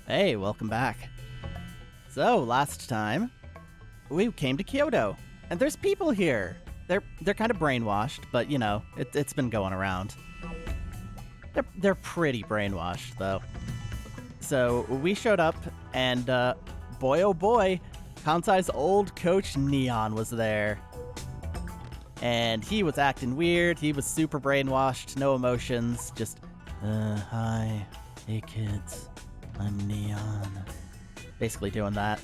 Hey, welcome back. So, last time, we came to Kyoto, and there's people here. They're kind of brainwashed, but you know, it's been going around. They're pretty brainwashed, though. So, we showed up, and boy oh boy, Kansai's old coach Neon was there. And he was acting weird, he was super brainwashed, no emotions, just, hi, hey kids. I'm Neon. Basically doing that.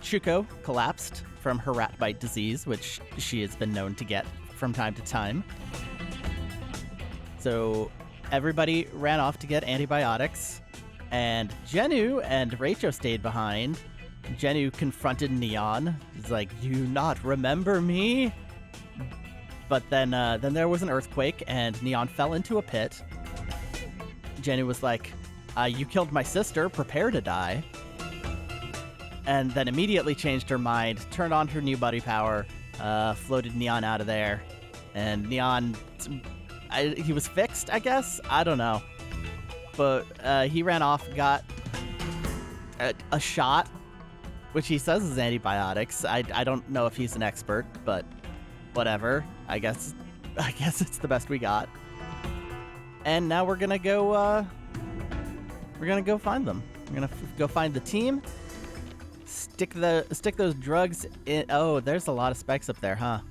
Shuko collapsed from her rat bite disease, which she has been known to get from time to time. So everybody ran off to get antibiotics, and Genu and Raicho stayed behind. Genu confronted Neon. He's like, "Do you not remember me?" But then there was an earthquake, and Neon fell into a pit. Genu was like, "You killed my sister, prepare to die." And then immediately changed her mind, turned on her new buddy power, floated Neon out of there. And Neon, he was fixed, I guess? I don't know. But he ran off, got a shot, which he says is antibiotics. I don't know if he's an expert, but whatever. I guess it's the best we got. And now we're gonna go find them. We're gonna go find the team. Stick those drugs in. Oh, there's a lot of spikes up there, huh?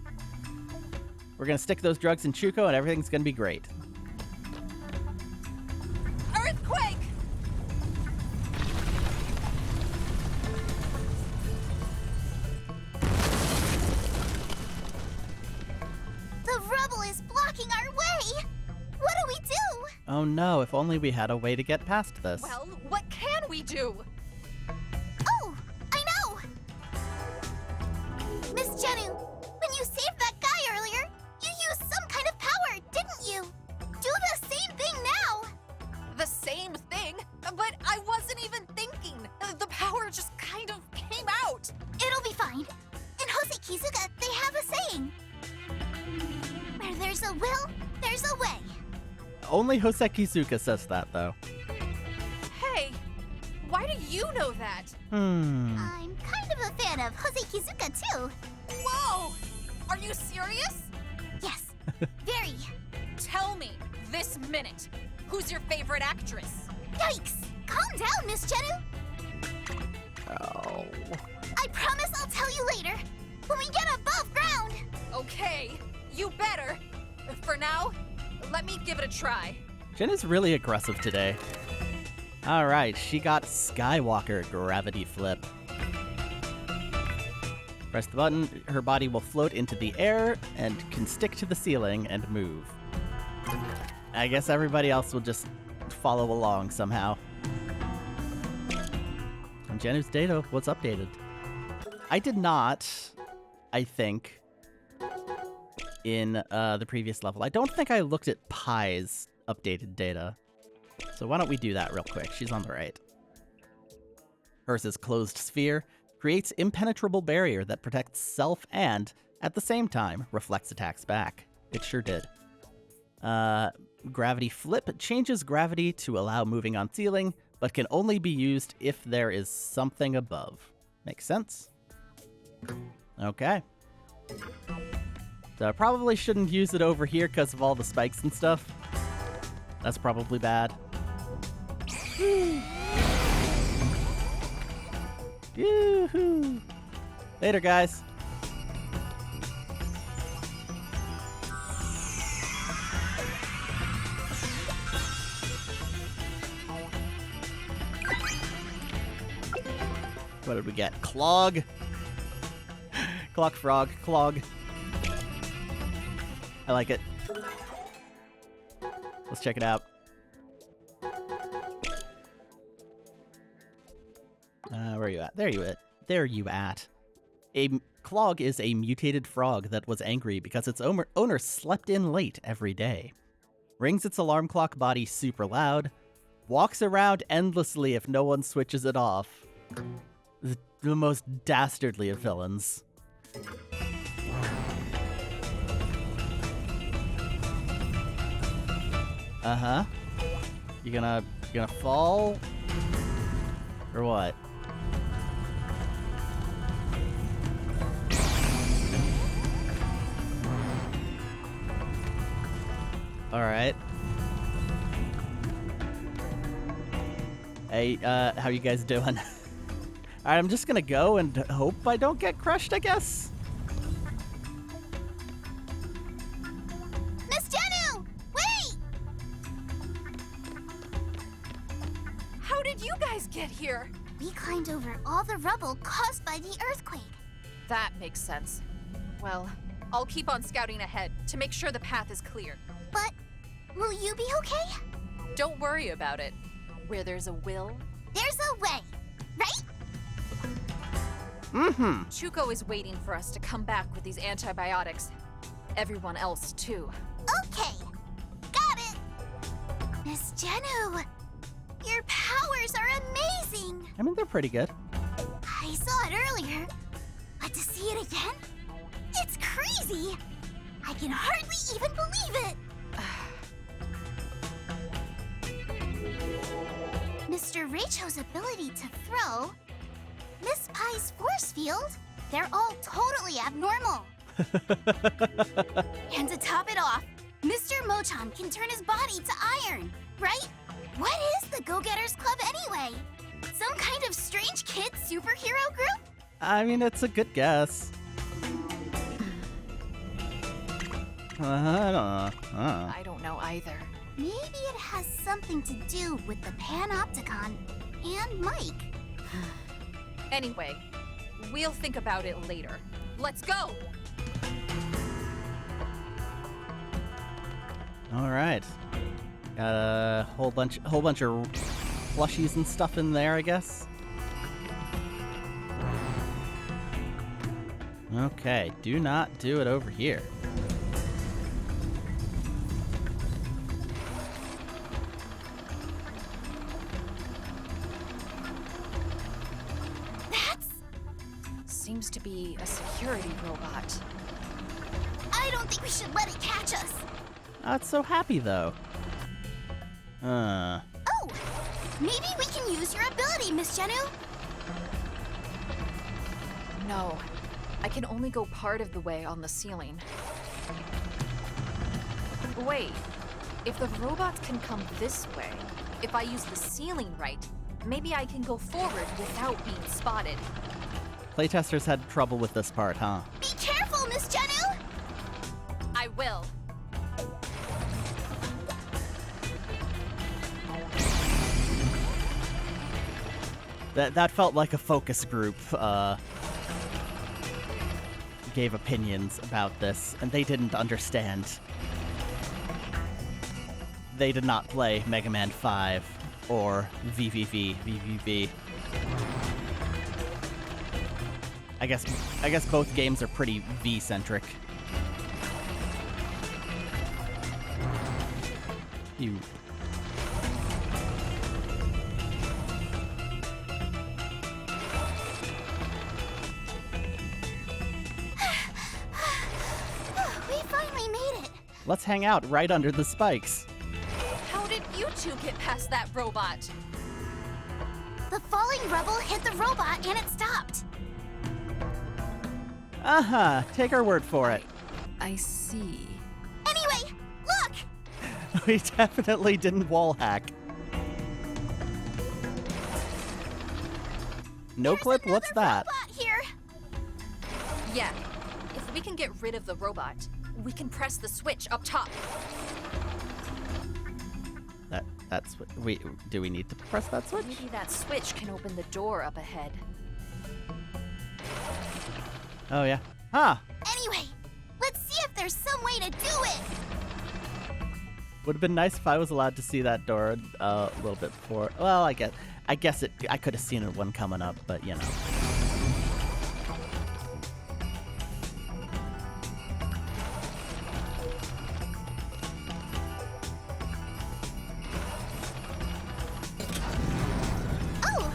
We're gonna stick those drugs in Chuko, and everything's gonna be great. Earthquake! The rubble is blocking our way! What do we do? Oh no, if only we had a way to get past this. Well, what can we do? Oh, I know! Miss Genu, when you saved that guy earlier, you used some kind of power, didn't you? Do the same thing now! The same thing? But I wasn't even thinking. The power just kind of came out. It'll be fine. In Jose Kizuka, they have a saying. Where there's a will, there's a way. Only Hoseki Suka says that, though. Hey, why do you know that? I'm kind of a fan of Jose Kizuka, too. Whoa! Are you serious? Yes, very. Tell me, this minute, who's your favorite actress? Yikes! Calm down, Miss Genu. Oh. I promise I'll tell you later, when we get above ground. Okay, you better. For now, let me give it a try. Jen is really aggressive today. Alright, she got Skywalker Gravity Flip. Press the button, her body will float into the air and can stick to the ceiling and move. I guess everybody else will just follow along somehow. And Genu's data was updated. I did not, I think, in the previous level. I don't think I looked at Pi's updated data. So why don't we do that real quick? She's on the right. Hers is Closed Sphere. Creates impenetrable barrier that protects self and, at the same time, reflects attacks back. It sure did. Gravity Flip changes gravity to allow moving on ceiling, but can only be used if there is something above. Makes sense? Okay. So I probably shouldn't use it over here because of all the spikes and stuff. That's probably bad. Yoo-hoo! Later, guys. What did we get? Clog. Clock frog. Clog. I like it. Let's check it out. Where are you at? There you at. A clog is a mutated frog that was angry because its owner slept in late every day. Rings its alarm clock body super loud. Walks around endlessly if no one switches it off. The most dastardly of villains. Uh-huh. You gonna fall? Or what? Alright. Hey, how you guys doing? Alright, I'm just gonna go and hope I don't get crushed, I guess. Miss Jenu! Wait! How did you guys get here? We climbed over all the rubble caused by the earthquake. That makes sense. Well, I'll keep on scouting ahead to make sure the path is clear. But will you be okay? Don't worry about it. Where there's a will, There's a way, right? Mm-hmm. Chuko is waiting for us to come back with these antibiotics. Everyone else, too. Okay, got it. Miss Jenu, your powers are amazing. I mean, they're pretty good. I saw it earlier, but to see it again, it's crazy. I can hardly even believe it. Mr. Raicho's ability to throw, Miss Pai's force field, they're all totally abnormal. And to top it off, Mr. Mochan can turn his body to iron, right? What is the Go-Getters Club anyway? Some kind of strange kid superhero group? I mean, it's a good guess. I don't know either. Maybe it has something to do with the Panopticon and Mike. Anyway, we'll think about it later. Let's go! All right. Got a whole bunch of plushies and stuff in there, I guess. Okay, do not do it over here. Seems to be a security robot. I don't think we should let it catch us. Not so happy, though. Oh, maybe we can use your ability, Miss Jenu. No, I can only go part of the way on the ceiling. Wait, if the robots can come this way, if I use the ceiling right, maybe I can go forward without being spotted. Playtesters had trouble with this part, huh? Be careful, Miss Jenu. I will. That felt like a focus group gave opinions about this, and they didn't understand. They did not play Mega Man 5 or VVV. I guess both games are pretty V-centric. You. We finally made it. Let's hang out right under the spikes. How did you two get past that robot? The falling rubble hit the robot and it stopped. Uh-huh, take our word for it. I see. Anyway, look! We definitely didn't wall hack. No There's clip, what's another that? robot here. Yeah, if we can get rid of the robot, we can press the switch up top. That's what do we need to press that switch? Maybe that switch can open the door up ahead. Oh yeah. Huh. Anyway, let's see if there's some way to do it. Would have been nice if I was allowed to see that door a little bit before. Well, I guess I could have seen one coming up, but you know. Oh,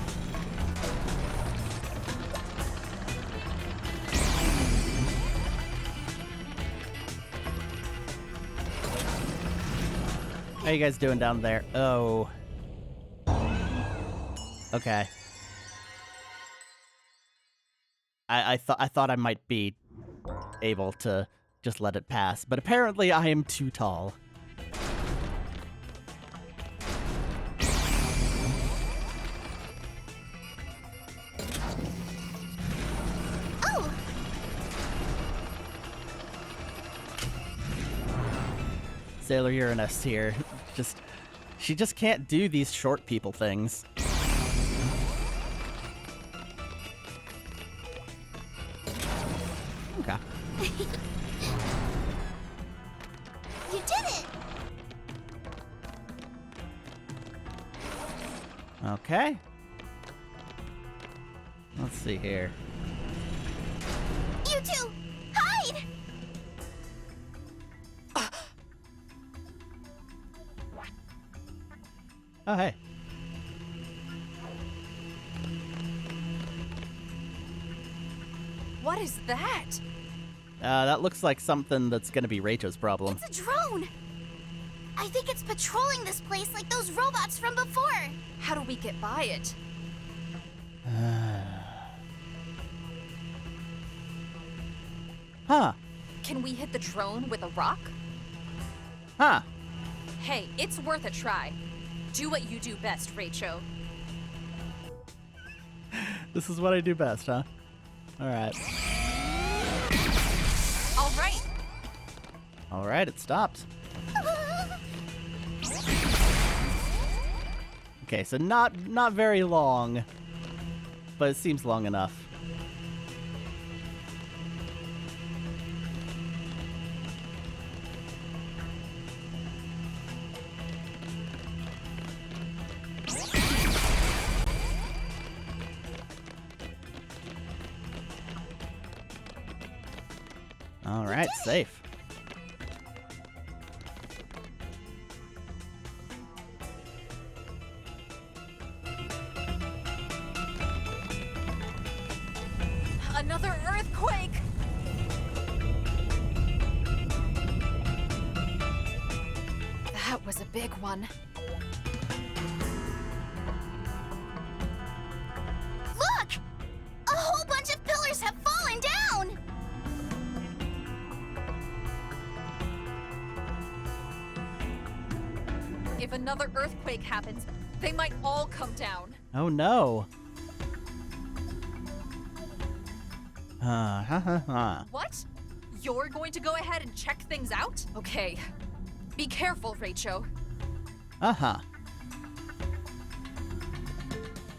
How you guys doing down there? Oh, Okay. I thought I might be able to just let it pass, but apparently I am too tall. Oh! Sailor Uranus here. She just can't do these short people things. Okay. You did it! Okay. Let's see here. You two, hide! Oh, hey. What is that? That looks like something that's gonna be Rachel's problem. It's a drone! I think it's patrolling this place like those robots from before. How do we get by it? Huh. Can we hit the drone with a rock? Huh. Hey, it's worth a try. Do what you do best, Rachel. This is what I do best, huh? Alright. All right. Alright, it stopped. Okay, so not very long, but it seems long enough. Alright, safe. Another earthquake! That was a big one. Look! A whole bunch of pillars have fallen down! If another earthquake happens, they might all come down. Oh no. What? You're going to go ahead and check things out? Okay. Be careful, Rachel. Uh-huh.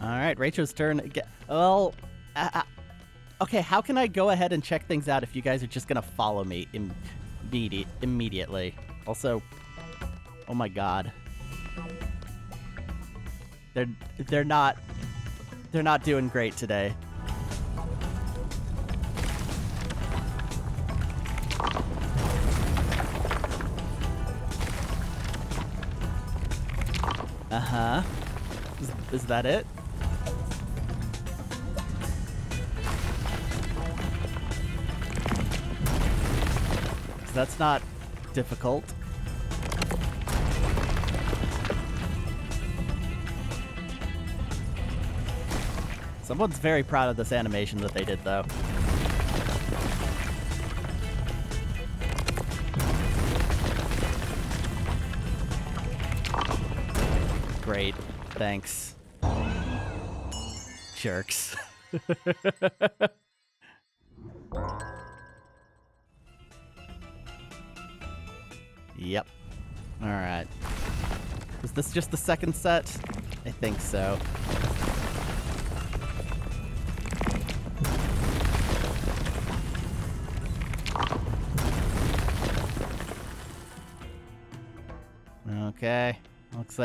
Alright, Rachel's turn again. Well, okay, how can I go ahead and check things out if you guys are just gonna follow me immediately? Also, oh my god. They're not doing great today. Uh-huh. Is that it? That's not difficult. Someone's very proud of this animation that they did, though. Great. Thanks. Jerks. Yep. Alright. Was this just the second set? I think so. Okay. Looks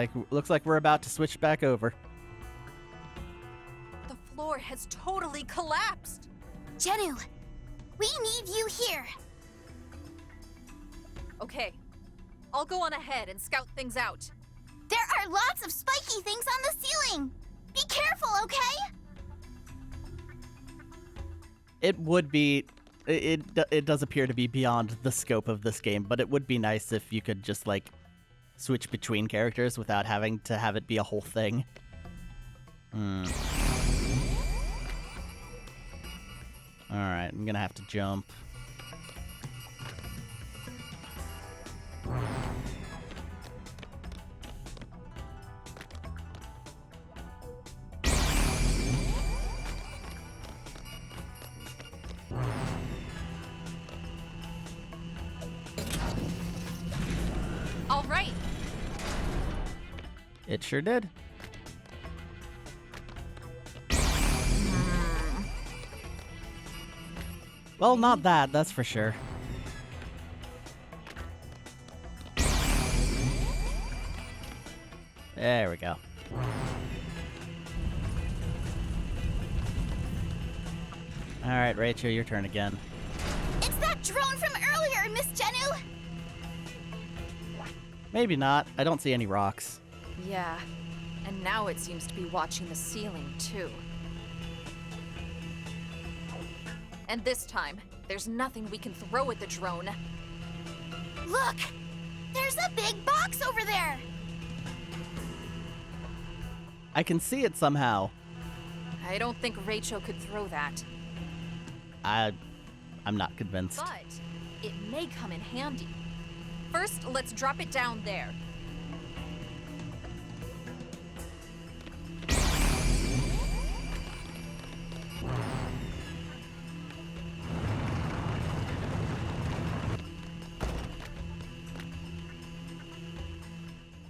like we're about to switch back over. The floor has totally collapsed. Jennu, we need you here. Okay. I'll go on ahead and scout things out. There are lots of spiky things on the ceiling. Be careful, okay? It would be... It does appear to be beyond the scope of this game, but it would be nice if you could just, like, switch between characters without having to have it be a whole thing. Hmm. Alright, I'm gonna have to jump. All right. It sure did. Well, not that, that's for sure. There we go. Alright, Rachel, your turn again. It's that drone from earlier, Miss Jenu! Maybe not. I don't see any rocks. Yeah. And now it seems to be watching the ceiling, too. And this time, there's nothing we can throw at the drone. Look! There's a big box over there! I can see it somehow. I don't think Rachel could throw that. I'm not convinced. But it may come in handy. First, let's drop it down there.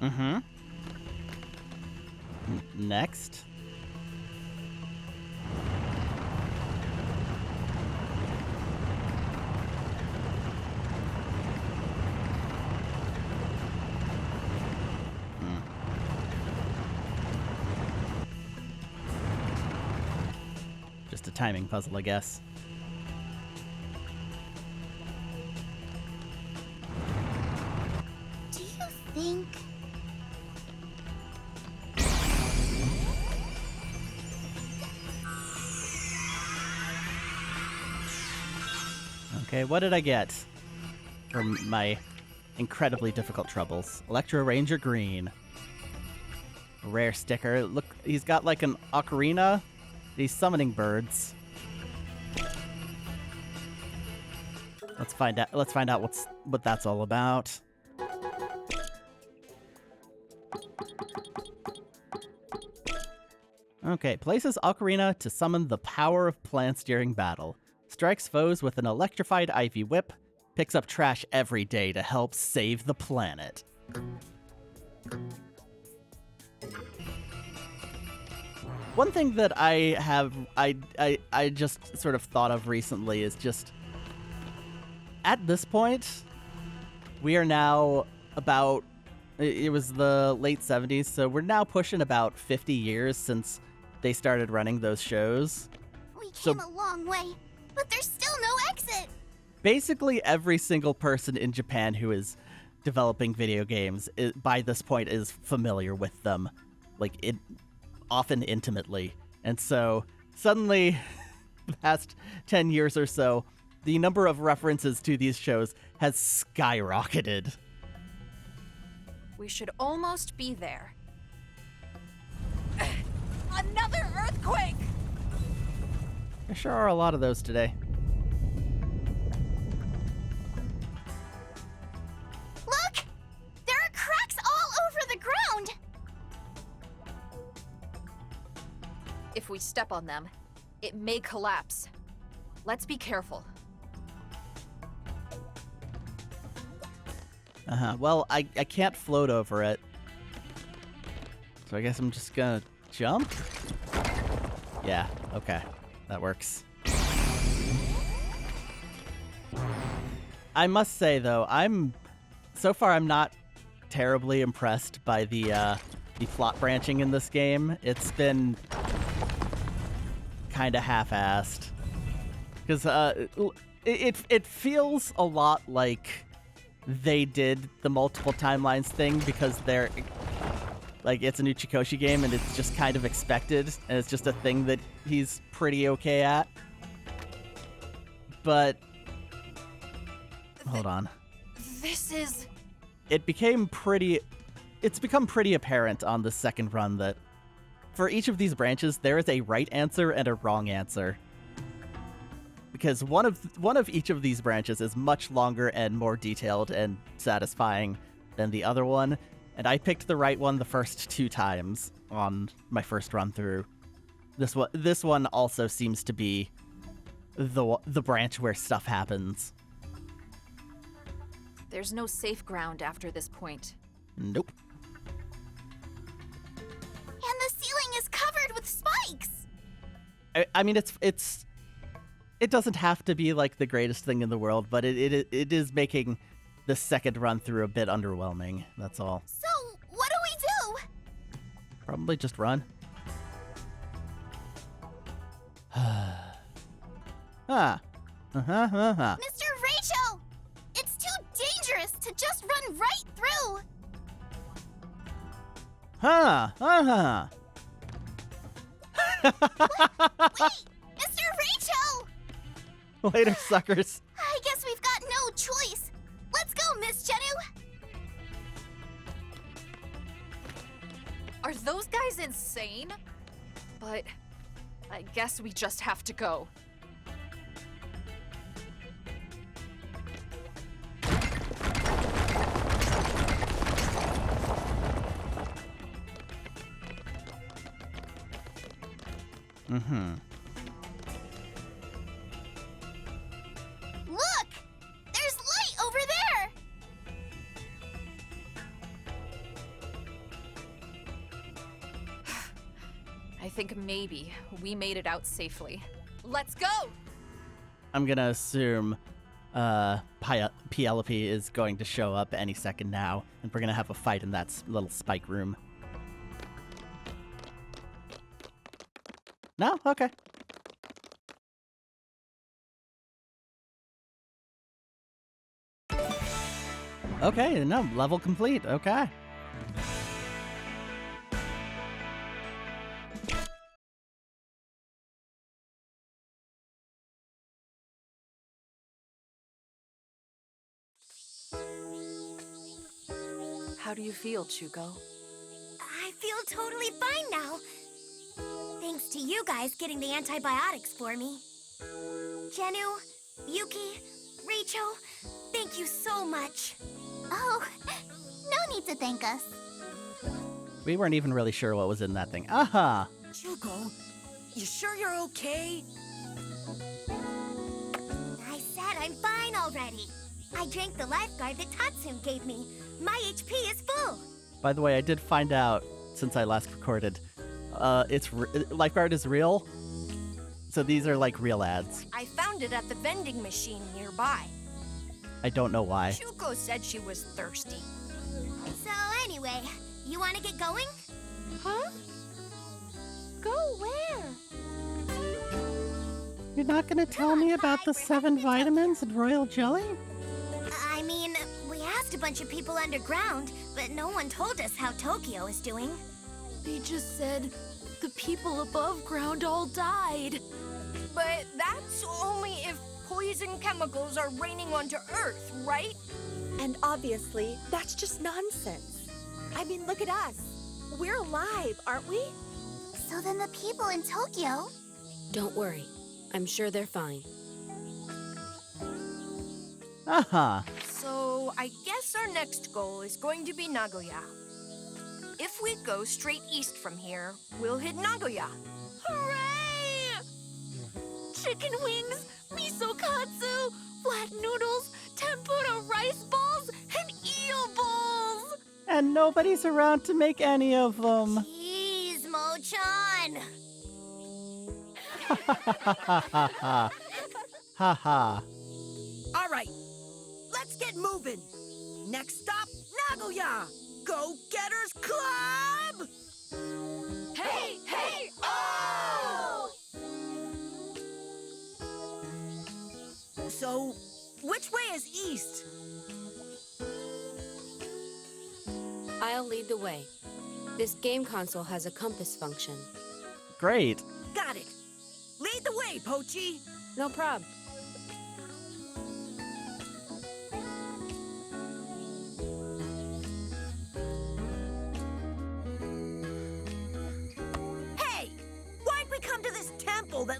Mm-hmm. Next. Just a timing puzzle, I guess. Do you think... Okay, what did I get from my incredibly difficult troubles? Electro Ranger Green. A rare sticker. Look, he's got like an ocarina. He's summoning birds. Let's find out what that's all about. Okay, places ocarina to summon the power of plants during battle. Strikes foes with an electrified ivy whip. Picks up trash every day to help save the planet. One thing that I just sort of thought of recently is just, at this point, we are now about, it was the late 70s, so we're now pushing about 50 years since they started running those shows. We So- came a long way, but there's still no exit! Basically every single person in Japan who is developing video games by this point is familiar with them, like often intimately. And so suddenly, the past 10 years or so, the number of references to these shows has skyrocketed. We should almost be there. Another earthquake! There sure are a lot of those today. Look! There are cracks all over the ground! If we step on them, it may collapse. Let's be careful. Well, I can't float over it. So I guess I'm just gonna jump? Yeah, okay. That works. I must say, though, so far I'm not terribly impressed by the plot branching in this game. It's been kind of half-assed. Because it feels a lot like they did the multiple timelines thing because they're like, it's an Uchikoshi game and it's just kind of expected and it's just a thing that he's pretty okay at. But hold on. This is... It's become pretty apparent on the second run that for each of these branches, there is a right answer and a wrong answer. Because one of each of these branches is much longer and more detailed and satisfying than the other one, and I picked the right one the first 2 times on my first run through. This one also seems to be the branch where stuff happens. There's no safe ground after this point. Nope. And the ceiling is covered with spikes! I mean, it doesn't have to be like the greatest thing in the world, but it is making the second run through a bit underwhelming. That's all. So, what do we do? Probably just run. Mr. Rachel! It's too dangerous to just run right through! Wait! Mr. Rachel! Later, suckers. I guess we've got no choice. Let's go, Miss Jenu! Are those guys insane? But I guess we just have to go. Look! There's light over there! I think maybe we made it out safely. Let's go! I'm gonna assume Penelope is going to show up any second now, and we're gonna have a fight in that little spike room. No? Okay. Okay, no, level complete. Okay. How do you feel, Chuko? I feel totally fine now. Thanks to you guys getting the antibiotics for me. Jenu, Yuki, Rachel, thank you so much. Oh, no need to thank us. We weren't even really sure what was in that thing. Aha! Chuko, you sure you're okay? I said I'm fine already. I drank the lifeguard that Tatsum gave me. My HP is full. By the way, I did find out since I last recorded, lifeguard is real. So these are like real ads. I found it at the vending machine nearby. I don't know why. Chuko said she was thirsty. So anyway, you want to get going? Huh? Go where? You're not gonna tell me about the 7 vitamins and royal jelly? I mean, we asked a bunch of people underground, but no one told us how Tokyo is doing. They just said the people above ground all died. But that's only if poison chemicals are raining onto Earth, right? And obviously, that's just nonsense. I mean, look at us. We're alive, aren't we? So then the people in Tokyo... Don't worry. I'm sure they're fine. Aha! So I guess our next goal is going to be Nagoya. If we go straight east from here, we'll hit Nagoya. Hooray! Chicken wings, miso katsu, flat noodles, tempura rice balls, and eel balls! And nobody's around to make any of them. Jeez, Mo-chan! Ha ha ha ha ha. Ha ha. All right, let's get moving. Next stop, Nagoya! Go-Getters Club! Hey, hey, oh! So, which way is east? I'll lead the way. This game console has a compass function. Great. Got it. Lead the way, Pochi. No prob.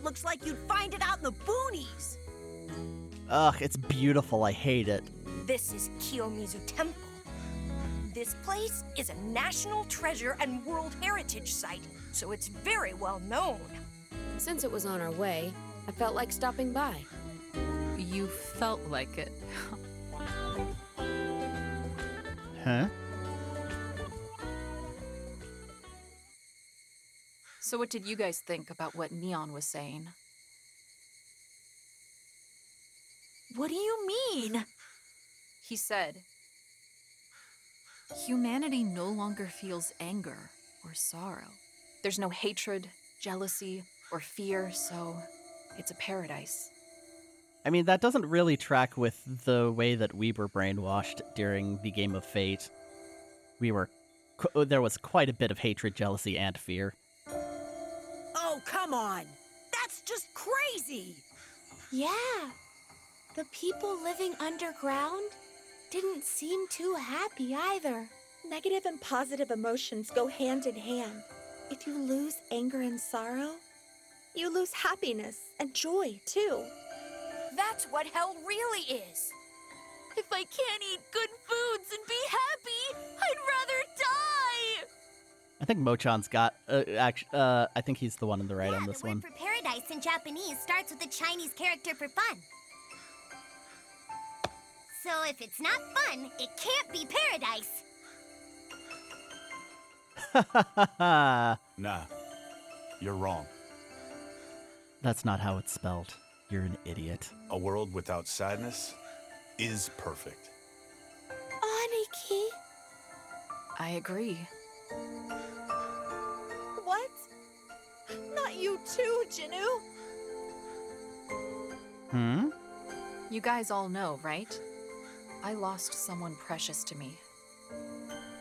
looks like you'd find it out in the boonies. Ugh, it's beautiful. I hate it. This is Kiyomizu Temple. This place is a national treasure and World Heritage Site, so it's very well known. Since it was on our way, I felt like stopping by. You felt like it. Huh? So what did you guys think about what Neon was saying? What do you mean? He said, humanity no longer feels anger or sorrow. There's no hatred, jealousy, or fear, so it's a paradise. I mean, that doesn't really track with the way that we were brainwashed during the Game of Fate. There was quite a bit of hatred, jealousy, and fear. Oh, come on. That's just crazy. Yeah. The people living underground didn't seem too happy either. Negative and positive emotions go hand in hand. If you lose anger and sorrow, you lose happiness and joy, too. That's what hell really is. If I can't eat good foods and be happy, I'd rather die! I think Mochan's got. I think he's the one on the right on this the word one. for paradise in Japanese starts with a Chinese character for fun. So if it's not fun, it can't be paradise. Nah, you're wrong. That's not how it's spelled. You're an idiot. A world without sadness is perfect. Aniki. I agree. What? Not you too, Jinu. Hmm? You guys all know, right? I lost someone precious to me.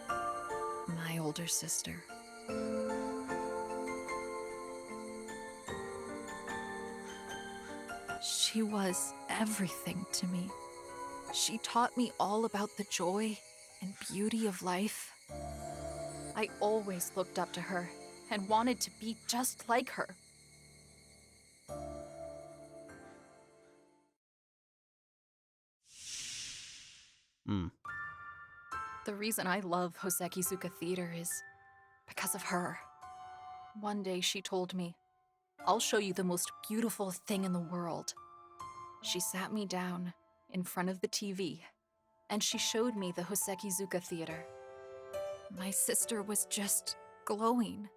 My older sister. She was everything to me. She taught me all about the joy and beauty of life. I always looked up to her and wanted to be just like her. The reason I love Hosekizuka Theater is because of her. One day she told me, "I'll show you the most beautiful thing in the world." She sat me down in front of the TV, and she showed me the Hosekizuka Theater. My sister was just glowing.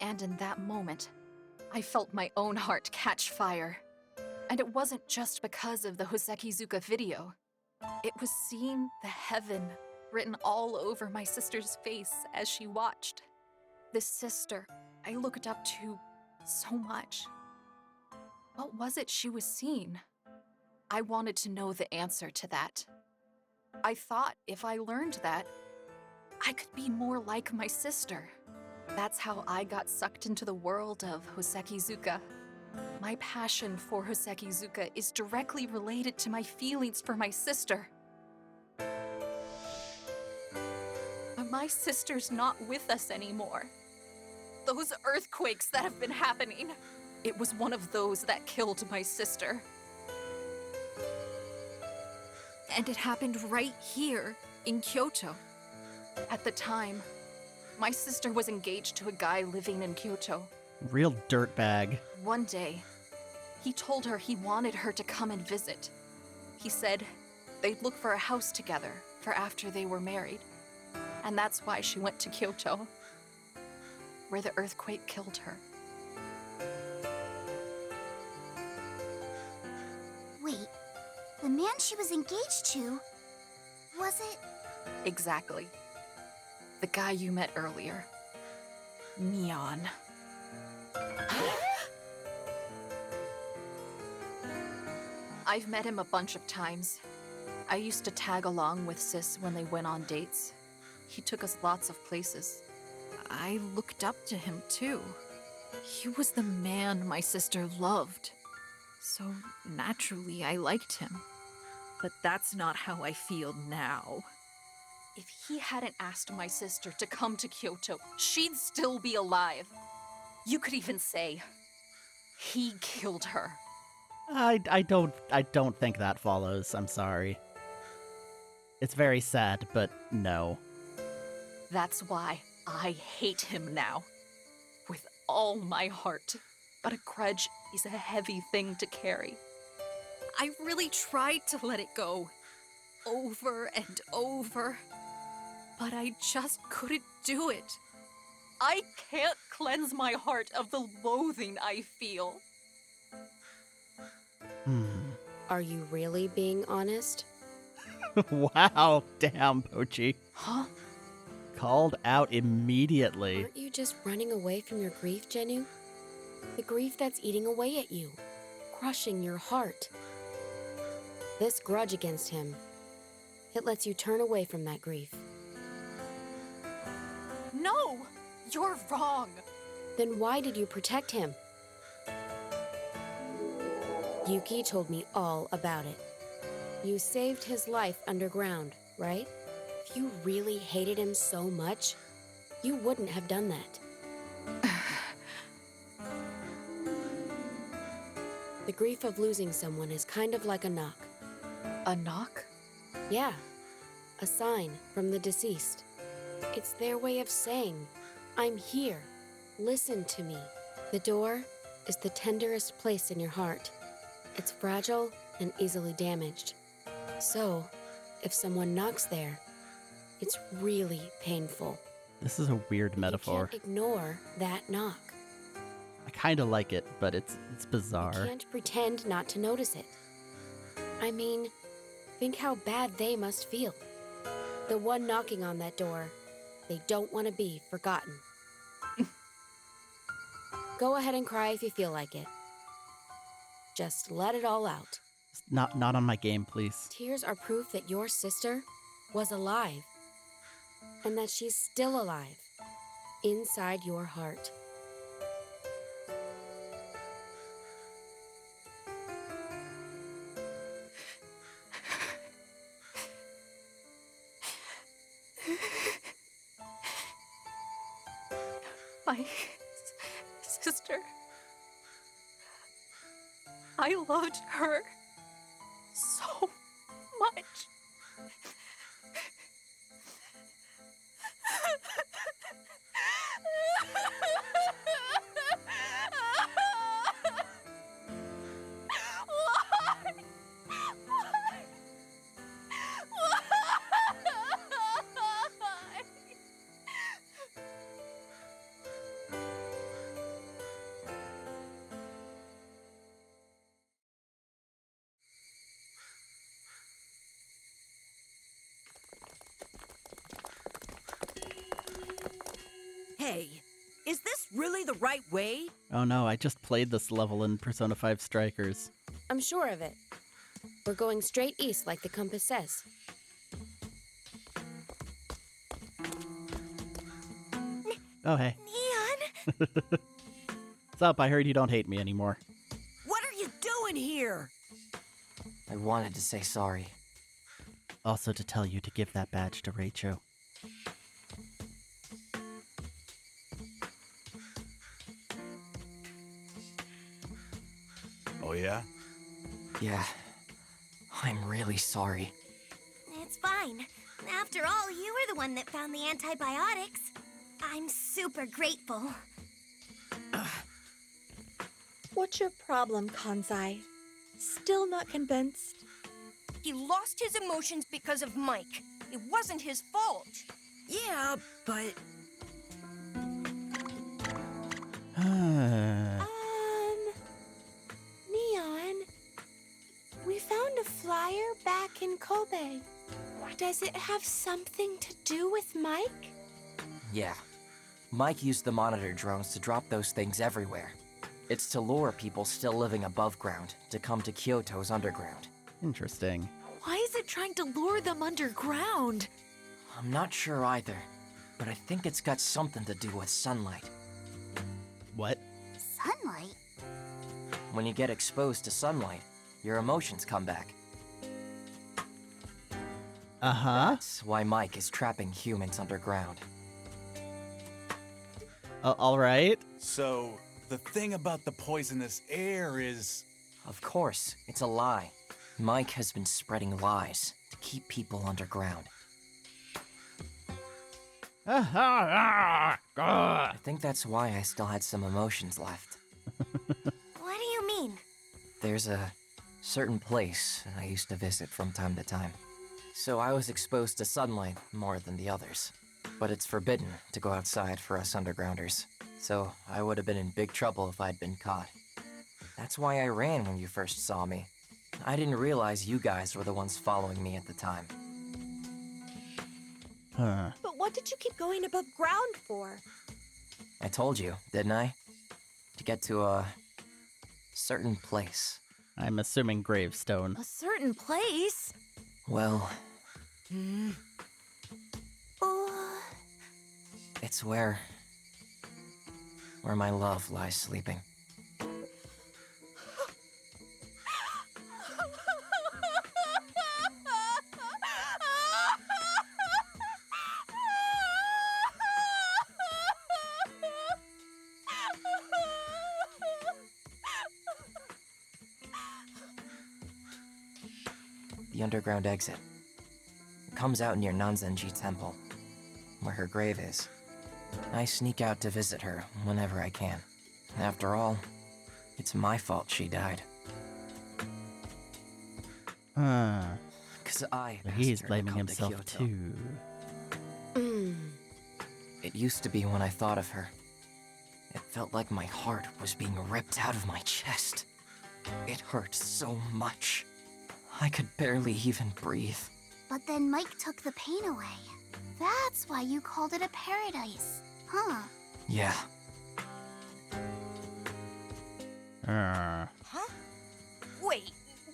And in that moment, I felt my own heart catch fire. And it wasn't just because of the Hosekizuka video. It was seeing the heaven written all over my sister's face as she watched. This sister I looked up to so much. What was it she was seeing? I wanted to know the answer to that. I thought if I learned that, I could be more like my sister. That's how I got sucked into the world of Hosekizuka. My passion for Hosekizuka is directly related to my feelings for my sister. But my sister's not with us anymore. Those earthquakes that have been happening, it was one of those that killed my sister. And it happened right here in Kyoto. At the time, my sister was engaged to a guy living in Kyoto. Real dirtbag. One day, he told her he wanted her to come and visit. He said they'd look for a house together for after they were married. And that's why she went to Kyoto, where the earthquake killed her. Wait, the man she was engaged to, was it? Exactly. The guy you met earlier. Neon. I've met him a bunch of times. I used to tag along with Sis when they went on dates. He took us lots of places. I looked up to him too. He was the man my sister loved. So naturally I liked him. But that's not how I feel now. If he hadn't asked my sister to come to Kyoto, she'd still be alive. You could even say He killed her. I don't think that follows. I'm sorry. It's very sad, but no. That's why I hate him now. With all my heart. But a grudge is a heavy thing to carry. I really tried to let it go. Over and over. But I just couldn't do it. I can't cleanse my heart of the loathing I feel. Are you really being honest? Wow, damn, Pochi. Huh? Called out immediately. Aren't you just running away from your grief, Jenu? The grief that's eating away at you, crushing your heart. This grudge against him, it lets you turn away from that grief. No! You're wrong! Then why did you protect him? Yuki told me all about it. You saved his life underground, right? If you really hated him so much, you wouldn't have done that. The grief of losing someone is kind of like a knock. A knock? Yeah, a sign from the deceased. It's their way of saying, I'm here, listen to me. The door is the tenderest place in your heart. It's fragile and easily damaged. So, if someone knocks there, it's really painful. This is a weird metaphor. You can't ignore that knock. I kind of like it, but it's bizarre. You can't pretend not to notice it. I mean, think how bad they must feel. The one knocking on that door, they don't want to be forgotten. Go ahead and cry if you feel like it. Just let it all out. Not on my game, please. Tears are proof that your sister was alive. And that she's still alive. Inside your heart. My sister. I loved her so much. Hey, is this really the right way? Oh no, I just played this level in Persona 5 Strikers. I'm sure of it. We're going straight east like the compass says. Oh hey. Neon! What's up? I heard you don't hate me anymore. What are you doing here? I wanted to say sorry. Also to tell you to give that badge to Rachel. Oh, yeah? Yeah, I'm really sorry. It's fine. After all, you were the one that found the antibiotics. I'm super grateful. What's your problem, Kanzai? Still not convinced? He lost his emotions because of Mike. It wasn't his fault. Yeah, but Neon, we found a flyer back in Kobe. Does it have something to do with Mike? Yeah. Mike used the monitor drones to drop those things everywhere. It's to lure people still living above ground to come to Kyoto's underground. Interesting. Why is it trying to lure them underground? I'm not sure either, but I think it's got something to do with sunlight. What? Sunlight? When you get exposed to sunlight, your emotions come back. Uh-huh. That's why Mike is trapping humans underground. All right. So, the thing about the poisonous air is... Of course, it's a lie. Mike has been spreading lies to keep people underground. I think that's why I still had some emotions left. What do you mean? There's a certain place I used to visit from time to time. So I was exposed to sunlight more than the others. But it's forbidden to go outside for us undergrounders. So I would have been in big trouble if I'd been caught. That's why I ran when you first saw me. I didn't realize you guys were the ones following me at the time. Huh. But what did you keep going above ground for? I told you, didn't I? To get to a certain place. I'm assuming gravestone. A certain place? Well, Oh, it's where my love lies sleeping. The underground exit. It comes out near Nanzenji Temple, where her grave is. I sneak out to visit her whenever I can. After all, it's my fault she died. Huh. 'Cause I He's asked her to blaming come to himself Kyoto. too. It used to be when I thought of her. It felt like my heart was being ripped out of my chest. It hurt so much. I could barely even breathe. but then Mike took the pain away. That's why you called it a paradise, huh? Yeah. Huh? Wait,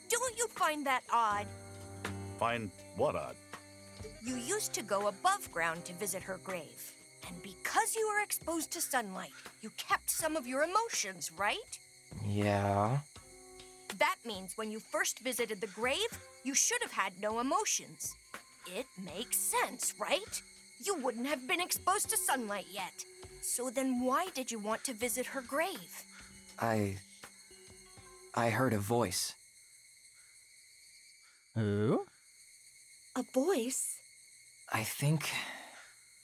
don't you find that odd? Find what odd? You used to go above ground to visit her grave. And because you were exposed to sunlight, you kept some of your emotions, right? Yeah. That means when you first visited the grave, you should have had no emotions. It makes sense, right? You wouldn't have been exposed to sunlight yet. So then why did you want to visit her grave? I heard a voice. Who? A voice? I think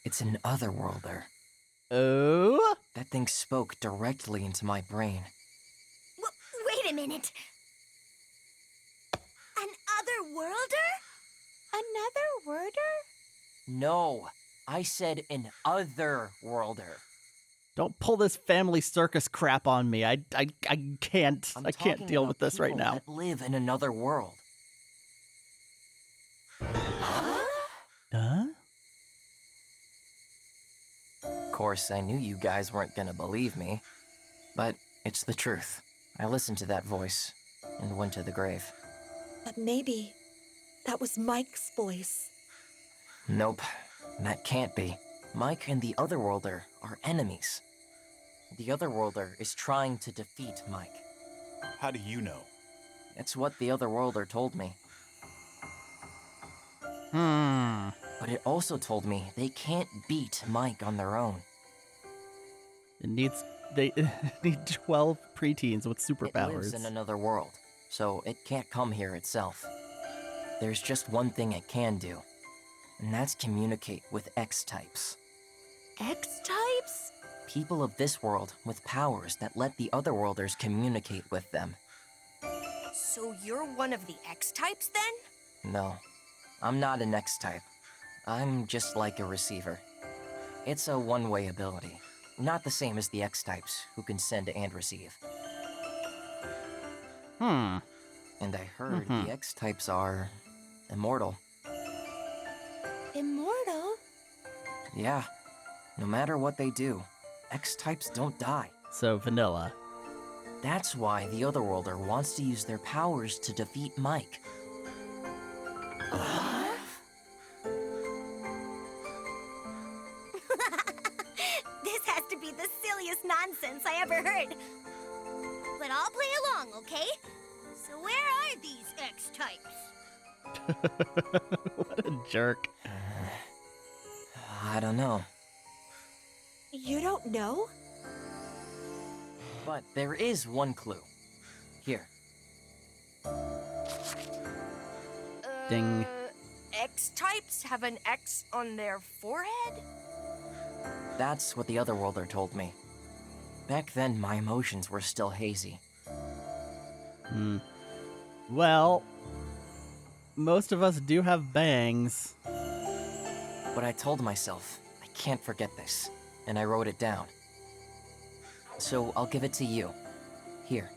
it's an otherworlder. Oh? That thing spoke directly into my brain. Wait a minute. An otherworlder? Another worder? No, I said an otherworlder. Don't pull this family circus crap on me. I can't. I'm I can't talking deal about with this right people now. that live in another world. Huh? Of course, I knew you guys weren't gonna believe me, but it's the truth. I listened to that voice and went to the grave. But maybe that was Mike's voice. Nope, that can't be. Mike and the Otherworlder are enemies. The Otherworlder is trying to defeat Mike. How do you know? That's what the Otherworlder told me. But it also told me they can't beat Mike on their own. They need 12 preteens with It lives superpowers. in another world, so it can't come here itself. There's just one thing it can do, and that's communicate with X-types. X-types? People of this world with powers that let the Otherworlders communicate with them. So you're one of the X-types then? No, I'm not an X-type. I'm just like a receiver. It's a one-way ability, not the same as the X-types who can send and receive. And I heard the X-types are immortal. Immortal? Yeah, no matter what they do, X-types don't die. So vanilla. That's why the Otherworlder wants to use their powers to defeat Mike. This has to be the silliest nonsense I ever heard. But I'll play along, okay? So where are these X-types? What a jerk. I don't know. You don't know? But there is one clue. Here. Ding. X-types have an X on their forehead? That's what the other worlder told me. Back then, my emotions were still hazy. Well, most of us do have bangs. But I told myself, I can't forget this, and I wrote it down. So I'll give it to you. Here.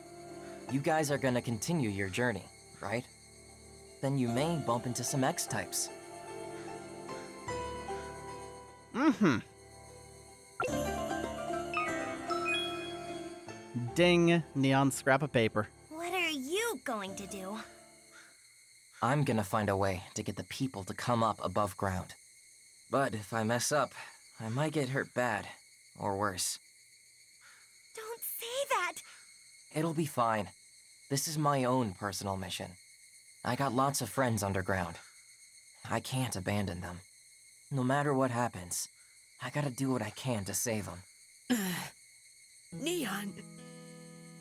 You guys are gonna continue your journey, right? Then you may bump into some X-types. Ding, neon scrap of paper. What are you going to do? I'm gonna find a way to get the people to come up above ground. But if I mess up, I might get hurt bad, or worse. Don't say that! It'll be fine. This is my own personal mission. I got lots of friends underground. I can't abandon them. No matter what happens, I gotta do what I can to save them. Neon.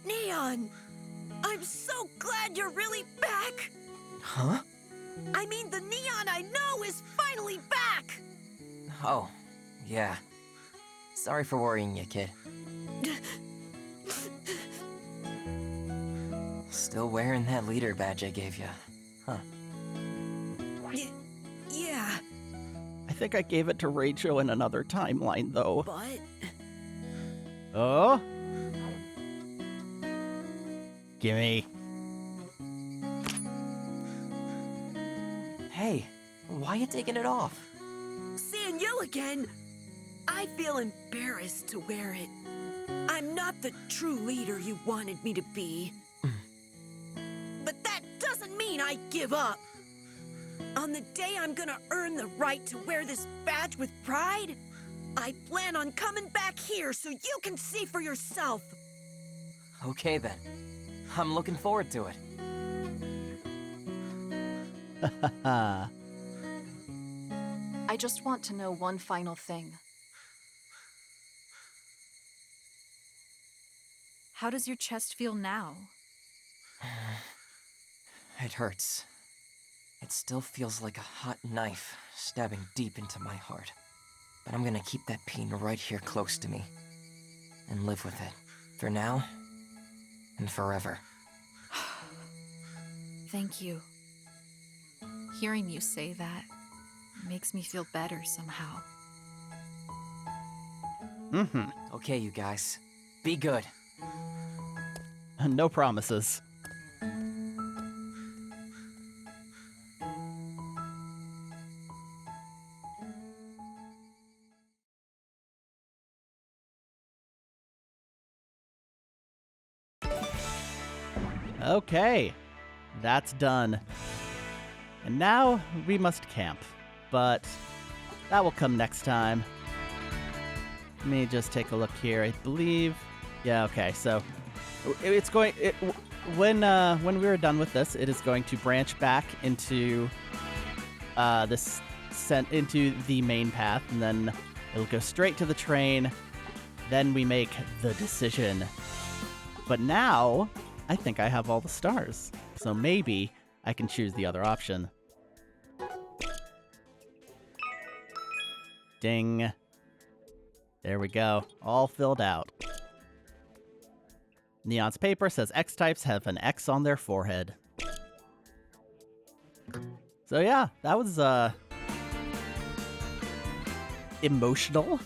Neon! I'm so glad you're really back! Huh? I mean, the Neon I know is finally back! Oh, yeah. Sorry for worrying you, kid. Still wearing that leader badge I gave you, huh? Yeah, I think I gave it to Rachel in another timeline, though. but... Oh? Gimme. Hey, why you taking it off? Seeing you again, I feel embarrassed to wear it. I'm not the true leader you wanted me to be. But that doesn't mean I give up. On the day I'm gonna earn the right to wear this badge with pride, I plan on coming back here so you can see for yourself. Okay then. I'm looking forward to it. I just want to know one final thing. How does your chest feel now? It hurts. It still feels like a hot knife stabbing deep into my heart. But I'm gonna keep that pain right here close to me. And live with it. For now, and forever. Thank you. Hearing you say that makes me feel better somehow. Okay, you guys. Be good. No promises. Okay, that's done. And now we must camp, but that will come next time. Let me just take a look here. I believe, yeah, okay. So it's going. When we are done with this, it is going to branch back into into the main path, and then it'll go straight to the train. Then we make the decision. But now, I think I have all the stars, so maybe I can choose the other option. Ding. There we go. All filled out. Neon's paper says X-types have an X on their forehead. So yeah, that was emotional.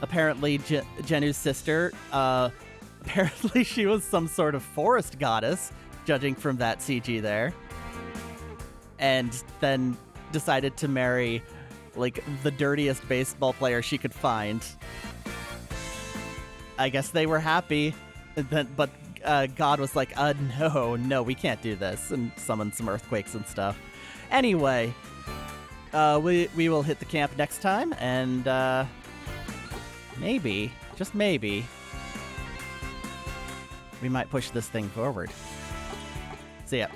Apparently, Jenu's sister, apparently she was some sort of forest goddess, judging from that CG there. And then decided to marry, like, the dirtiest baseball player she could find. I guess they were happy, but God was like, no, we can't do this, and summoned some earthquakes and stuff. Anyway, we will hit the camp next time, and maybe, just maybe, we might push this thing forward. See ya.